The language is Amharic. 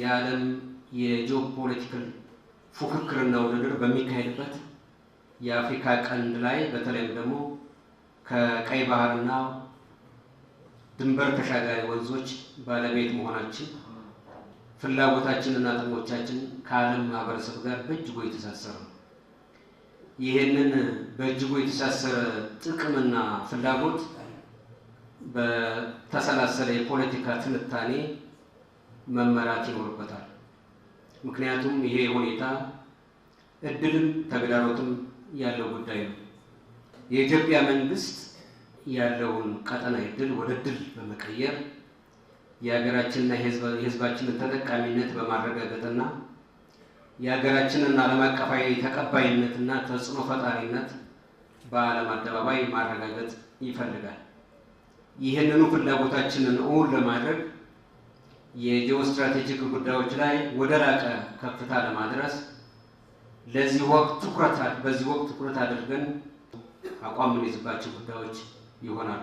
የዓለም የጂኦፖለቲካል ፉክክርና ውድድር በሚካሄድበት የአፍሪካ ቀንድ ላይ በተለይም ደግሞ ከቀይ ባህርና ድንበር ተሻጋሪ ወንዞች ባለቤት መሆናችን ፍላጎታችንና ጥቅሞቻችን ከዓለም ማህበረሰብ ጋር በእጅጉ የተሳሰረ ነው። ይህንን በእጅጉ የተሳሰረ ጥቅምና ፍላጎት በተሰላሰለ የፖለቲካ ትንታኔ መመራት ይኖርበታል። ምክንያቱም ይሄ ሁኔታ እድልም ተግዳሮትም ያለው ጉዳይ ነው። የኢትዮጵያ መንግስት ያለውን ቀጠናዊ እድል ወደ ድል በመቀየር የሀገራችንና የሕዝባችንን ተጠቃሚነት በማረጋገጥና የሀገራችንን ዓለም አቀፋዊ ተቀባይነትና ተጽዕኖ ፈጣሪነት በዓለም አደባባይ ማረጋገጥ ይፈልጋል። ይህንኑ ፍላጎታችንን እውን ለማድረግ የጂኦስትራቴጂክ ጉዳዮች ላይ ወደ ላቀ ከፍታ ለማድረስ በዚህ ወቅት ትኩረት አድርገን አቋም የምንይዝባቸው ጉዳዮች ይሆናሉ።